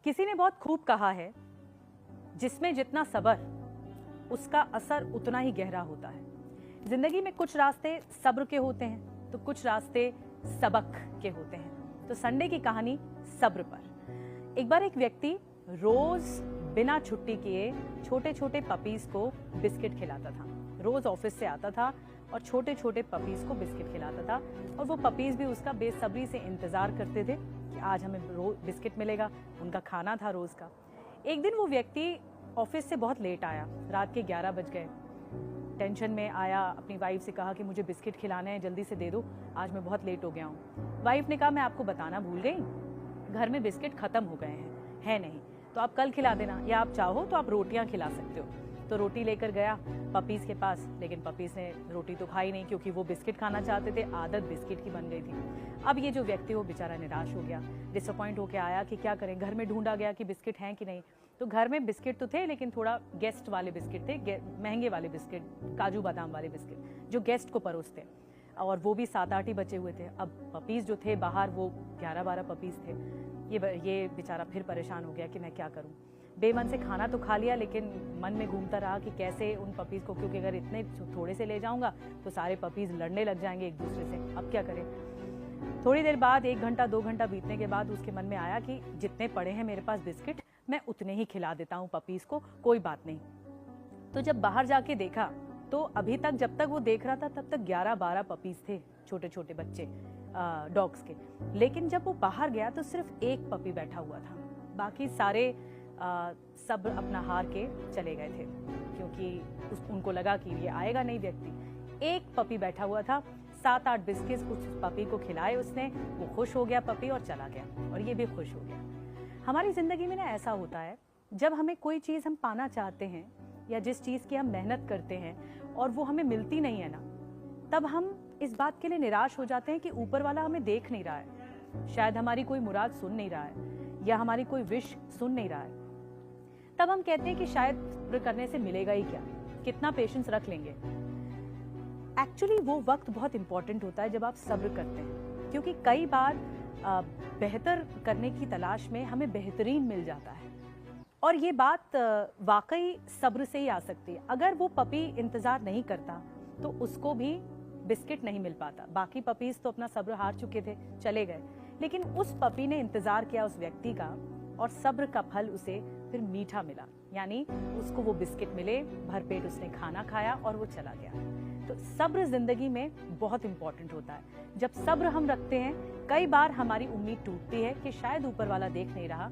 किसी ने बहुत खूब कहा है, जिसमें जितना सब्र उसका असर उतना ही गहरा होता है। जिंदगी में कुछ रास्ते सब्र के होते हैं तो कुछ रास्ते सबक के होते हैं। तो संडे की कहानी सब्र पर। एक बार एक व्यक्ति रोज बिना छुट्टी किए छोटे छोटे पपीज को बिस्किट खिलाता था। रोज ऑफिस से आता था और छोटे छोटे पपीज को बिस्किट खिलाता था और वो पपीज भी उसका बेसब्री से इंतजार करते थे कि आज हमें रोज बिस्किट मिलेगा। उनका खाना था रोज का। एक दिन वो व्यक्ति ऑफिस से बहुत लेट आया, रात के 11 बज गए। टेंशन में आया, अपनी वाइफ से कहा कि मुझे बिस्किट खिलाने हैं, जल्दी से दे दो, आज मैं बहुत लेट हो गया हूँ। वाइफ ने कहा मैं आपको बताना भूल गई, घर में बिस्किट खत्म हो गए हैं, है नहीं, तो आप कल खिला देना, या आप चाहो तो आप रोटियां खिला सकते हो। तो रोटी लेकर गया पपीज के पास, लेकिन पपीज ने रोटी तो खाई नहीं क्योंकि वो बिस्किट खाना चाहते थे। आदत बिस्किट की बन गई थी। अब ये जो व्यक्ति वो बेचारा निराश हो गया, डिसअपॉइंट होकर आया कि क्या करें। घर में ढूंढा गया कि बिस्किट हैं कि नहीं, तो घर में बिस्किट तो थे लेकिन थोड़ा गेस्ट वाले बिस्किट थे, महंगे वाले बिस्किट, काजू बादाम वाले बिस्किट जो गेस्ट को परोसते, और वो भी 7-8 ही बचे हुए थे। अब पपीज जो थे बाहर, वो 11-12 पपीज थे। ये बेचारा फिर परेशान हो गया कि मैं क्या करूं। बेमन से खाना तो खा लिया, लेकिन मन में घूमता रहा कि कैसे उन पपीज को, क्योंकि अगर इतने थोड़े से ले जाऊंगा तो सारे पपीज लड़ने लग जाएंगे एक दूसरे से। अब क्या करें। थोड़ी देर बाद, 1 घंटा 2 घंटा बीतने के बाद उसके मन में आया कि जितने पड़े हैं मेरे पास बिस्किट, मैं उतने ही खिला देता हूँ पपीज को, कोई बात नहीं। तो जब बाहर जाके देखा तो अभी तक, जब तक वो देख रहा था तब तक 11-12 पपीज थे, छोटे छोटे बच्चे डॉग्स के। लेकिन जब वो बाहर गया तो सिर्फ एक पपी बैठा हुआ था, बाकी सारे सब अपना हार के चले गए थे क्योंकि उनको लगा कि ये आएगा नहीं व्यक्ति। एक पपी बैठा हुआ था, 7-8 बिस्किट उस पपी को खिलाए उसने, वो खुश हो गया पपी और चला गया, और ये भी खुश हो गया। हमारी जिंदगी में ना ऐसा होता है, जब हमें कोई चीज़ हम पाना चाहते हैं या जिस चीज़ की हम मेहनत करते हैं और वो हमें मिलती नहीं है ना, तब हम इस बात के लिए निराश हो जाते हैं कि ऊपर वाला हमें देख नहीं रहा है, शायद हमारी कोई मुराद सुन नहीं रहा है या हमारी कोई विश सुन नहीं रहा है। तब हम कहते हैं कि शायद सब्र करने से मिलेगा ही क्या, कितना पेशेंस रख लेंगे। एक्चुअली वो वक्त बहुत इंपॉर्टेंट होता है जब आप सब्र करते हैं, क्योंकि कई बार बेहतर करने की तलाश में हमें बेहतरीन मिल जाता है, और ये बात वाकई सब्र से ही आ सकती है। अगर वो पपी इंतजार नहीं करता तो उसको भी बिस्किट नहीं मिल पाता। बाकी पपीज तो अपना सब्र हार चुके थे, चले गए, लेकिन उस पपी ने इंतजार किया उस व्यक्ति का, और सब्र का फल उसे फिर मीठा मिला, यानी उसको वो बिस्किट मिले, भरपेट उसने खाना खाया और वो चला गया। तो सब्र जिंदगी में बहुत इंपॉर्टेंट होता है। जब सब्र हम रखते हैं, कई बार हमारी उम्मीद टूटती है कि शायद ऊपर वाला देख नहीं रहा,